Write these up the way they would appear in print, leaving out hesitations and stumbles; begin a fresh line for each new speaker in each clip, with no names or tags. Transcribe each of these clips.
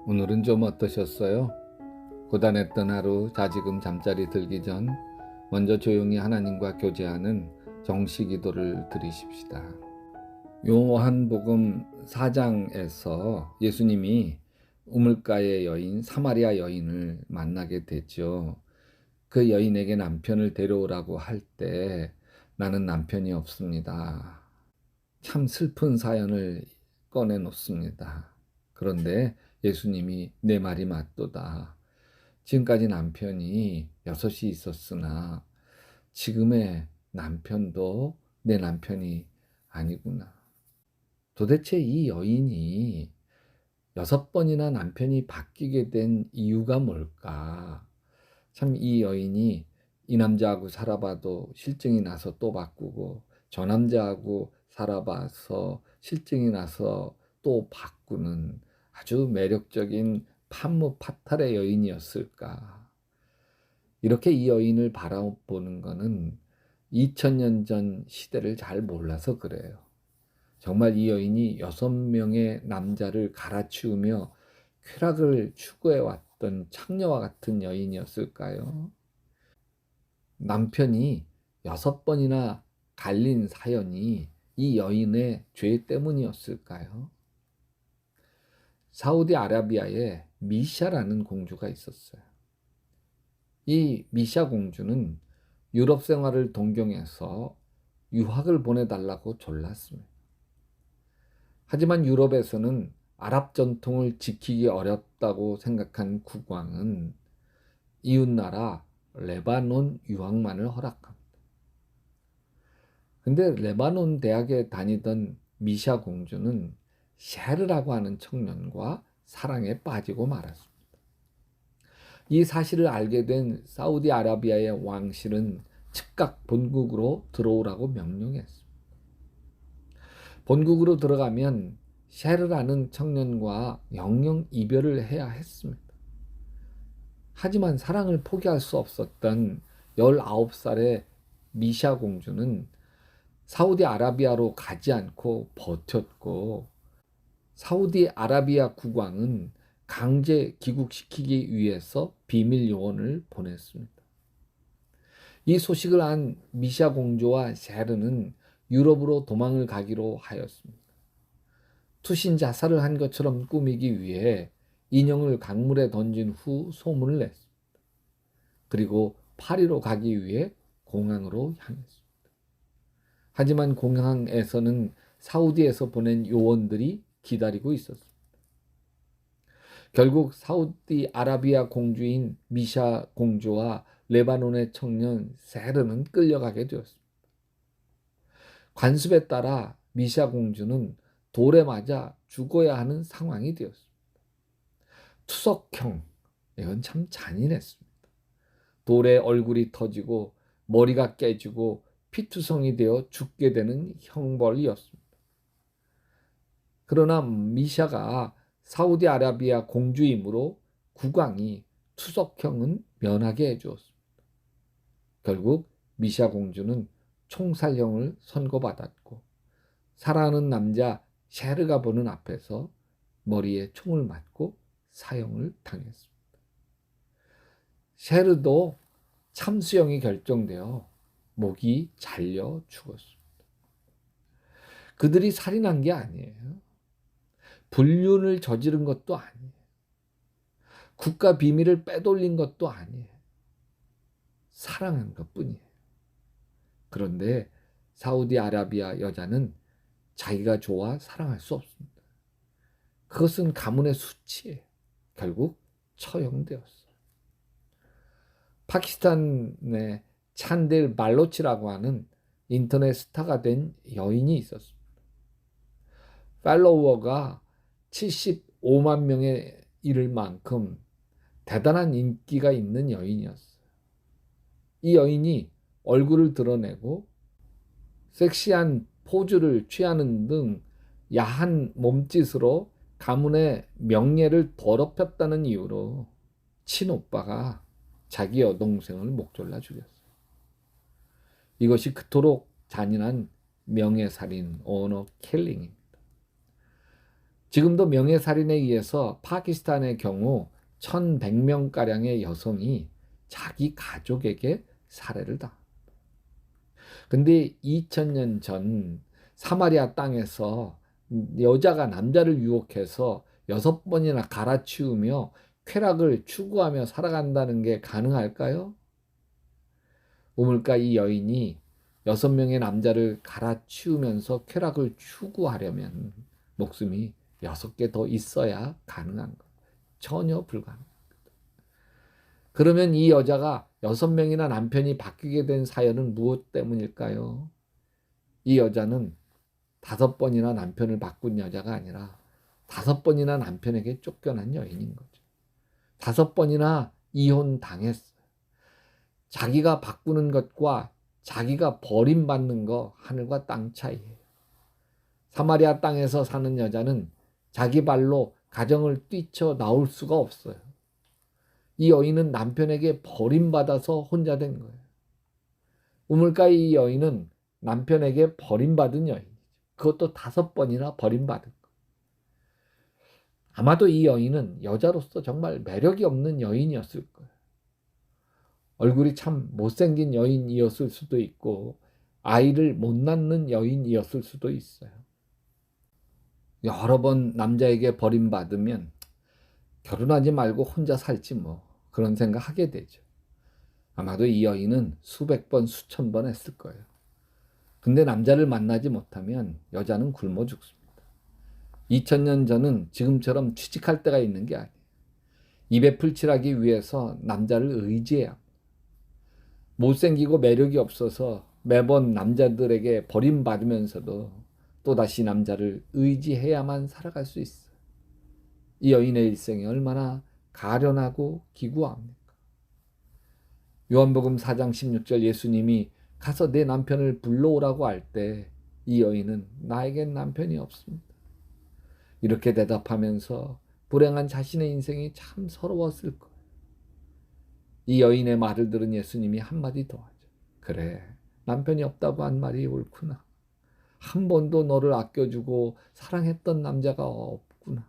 오늘은 좀 어떠셨어요? 고단했던 하루 다지금 잠자리 들기 전 먼저 조용히 하나님과 교제하는 정시 기도를 드리십시다. 요한복음 4장에서 예수님이 우물가의 여인 사마리아 여인을 만나게 되죠. 그 여인에게 남편을 데려오라고 할 때 나는 남편이 없습니다. 참 슬픈 사연을 꺼내놓습니다. 그런데 예수님이 내 말이 맞도다. 지금까지 남편이 6이 있었으나 지금의 남편도 내 남편이 아니구나. 도대체 이 여인이 6번이나 남편이 바뀌게 된 이유가 뭘까? 참 이 여인이 이 남자하고 살아봐도 실증이 나서 또 바꾸고 저 남자하고 살아봐서 실증이 나서 또 바꾸는 아주 매력적인 판무파탈의 여인이었을까. 이렇게 이 여인을 바라보는 것은 2000년 전 시대를 잘 몰라서 그래요. 정말 이 여인이 6명의 남자를 갈아치우며 쾌락을 추구해왔던 창녀와 같은 여인이었을까요? 남편이 6번이나 갈린 사연이 이 여인의 죄 때문이었을까요? 사우디아라비아에 미샤라는 공주가 있었어요. 이 미샤 공주는 유럽 생활을 동경해서 유학을 보내달라고 졸랐습니다. 하지만 유럽에서는 아랍 전통을 지키기 어렵다고 생각한 국왕은 이웃나라 레바논 유학만을 허락합니다. 근데 레바논 대학에 다니던 미샤 공주는 셰르라고 하는 청년과 사랑에 빠지고 말았습니다. 이 사실을 알게 된 사우디아라비아의 왕실은 즉각 본국으로 들어오라고 명령했습니다. 본국으로 들어가면 셰르라는 청년과 영영 이별을 해야 했습니다. 하지만 사랑을 포기할 수 없었던 19살의 미샤 공주는 사우디아라비아로 가지 않고 버텼고, 사우디아라비아 국왕은 강제 귀국시키기 위해서 비밀 요원을 보냈습니다. 이 소식을 안 미샤 공주와 셰르는 유럽으로 도망을 가기로 하였습니다. 투신 자살을 한 것처럼 꾸미기 위해 인형을 강물에 던진 후 소문을 냈습니다. 그리고 파리로 가기 위해 공항으로 향했습니다. 하지만 공항에서는 사우디에서 보낸 요원들이 기다리고 있었습니다. 결국 사우디아라비아 공주인 미샤 공주와 레바논의 청년 세르는 끌려가게 되었습니다. 관습에 따라 미샤 공주는 돌에 맞아 죽어야 하는 상황이 되었습니다. 투석형, 이건 참 잔인했습니다. 돌에 얼굴이 터지고 머리가 깨지고 피투성이 되어 죽게 되는 형벌이었습니다. 그러나 미샤가 사우디아라비아 공주이므로 국왕이 투석형은 면하게 해주었습니다. 결국 미샤 공주는 총살형을 선고받았고, 사랑하는 남자 셰르가 보는 앞에서 머리에 총을 맞고 사형을 당했습니다. 셰르도 참수형이 결정되어 목이 잘려 죽었습니다. 그들이 살인한 게 아니에요. 불륜을 저지른 것도 아니에요. 국가 비밀을 빼돌린 것도 아니에요. 사랑한 것뿐이에요. 그런데 사우디아라비아 여자는 자기가 좋아 사랑할 수 없습니다. 그것은 가문의 수치예요. 결국 처형되었어요. 파키스탄의 찬델 발로치라고 하는 인터넷 스타가 된 여인이 있었습니다. 팔로워가 75만 명에 이를 만큼 대단한 인기가 있는 여인이었어요. 이 여인이 얼굴을 드러내고 섹시한 포즈를 취하는 등 야한 몸짓으로 가문의 명예를 더럽혔다는 이유로 친오빠가 자기 여동생을 목졸라 죽였어요. 이것이 그토록 잔인한 명예살인, 언어 킬링입니다. 지금도 명예살인에 의해서 파키스탄의 경우 1100명가량의 여성이 자기 가족에게 살해를 당합니다. 근데 2000년 전 사마리아 땅에서 여자가 남자를 유혹해서 6번이나 갈아치우며 쾌락을 추구하며 살아간다는 게 가능할까요? 우물가 이 여인이 6명의 남자를 갈아치우면서 쾌락을 추구하려면 목숨이 6개 더 있어야 가능한 것. 전혀 불가능. 그러면 이 여자가 6명이나 남편이 바뀌게 된 사연은 무엇 때문일까요? 이 여자는 5번이나 남편을 바꾼 여자가 아니라 5번이나 남편에게 쫓겨난 여인인 거죠. 5번이나 이혼당했어요. 자기가 바꾸는 것과 자기가 버림받는 거 하늘과 땅 차이예요. 사마리아 땅에서 사는 여자는 자기 발로 가정을 뛰쳐 나올 수가 없어요. 이 여인은 남편에게 버림받아서 혼자 된 거예요. 우물가의 이 여인은 남편에게 버림받은 여인이죠. 그것도 5번이나 버림받은 거. 아마도 이 여인은 여자로서 정말 매력이 없는 여인이었을 거예요. 얼굴이 참 못생긴 여인이었을 수도 있고 아이를 못 낳는 여인이었을 수도 있어요. 여러 번 남자에게 버림받으면 결혼하지 말고 혼자 살지 뭐 그런 생각하게 되죠. 아마도 이 여인은 수백 번 수천 번 했을 거예요. 근데 남자를 만나지 못하면 여자는 굶어 죽습니다. 2000년 전은 지금처럼 취직할 때가 있는 게 아니에요. 입에 풀칠하기 위해서 남자를 의지해야 합니다. 못생기고 매력이 없어서 매번 남자들에게 버림받으면서도 또다시 남자를 의지해야만 살아갈 수 있어요. 이 여인의 일생이 얼마나 가련하고 기구합니까? 요한복음 4장 16절 예수님이 가서 내 남편을 불러오라고 할 때 이 여인은 나에겐 남편이 없습니다. 이렇게 대답하면서 불행한 자신의 인생이 참 서러웠을 거예요. 이 여인의 말을 들은 예수님이 한마디 더 하죠. 그래, 남편이 없다고 한 말이 옳구나. 한 번도 너를 아껴주고 사랑했던 남자가 없구나.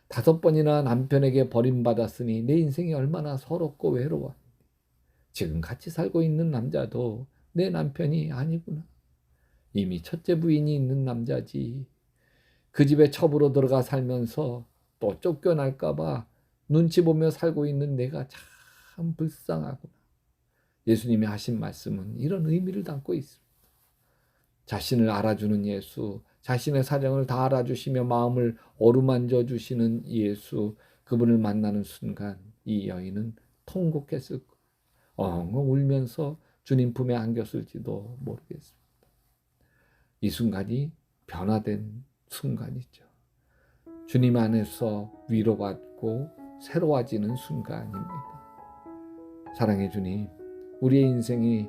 5번이나 남편에게 버림받았으니 내 인생이 얼마나 서럽고 외로워. 지금 같이 살고 있는 남자도 내 남편이 아니구나. 이미 첫째 부인이 있는 남자지. 그 집에 첩으로 들어가 살면서 또 쫓겨날까 봐 눈치 보며 살고 있는 내가 참 불쌍하구나. 예수님이 하신 말씀은 이런 의미를 담고 있습니다. 자신을 알아주는 예수, 자신의 사정을 다 알아주시며 마음을 어루만져 주시는 예수, 그분을 만나는 순간 이 여인은 통곡했을 거예요. 엉엉 울면서 주님 품에 안겼을지도 모르겠습니다. 이 순간이 변화된 순간이죠. 주님 안에서 위로받고 새로워지는 순간입니다. 사랑의 주님, 우리의 인생이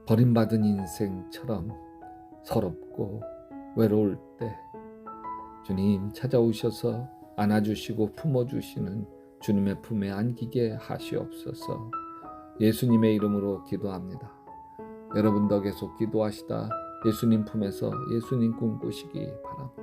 버림받은 인생처럼 서럽고 외로울 때 주님 찾아오셔서 안아주시고 품어주시는 주님의 품에 안기게 하시옵소서. 예수님의 이름으로 기도합니다. 여러분도 계속 기도하시다 예수님 품에서 예수님 꿈꾸시기 바랍니다.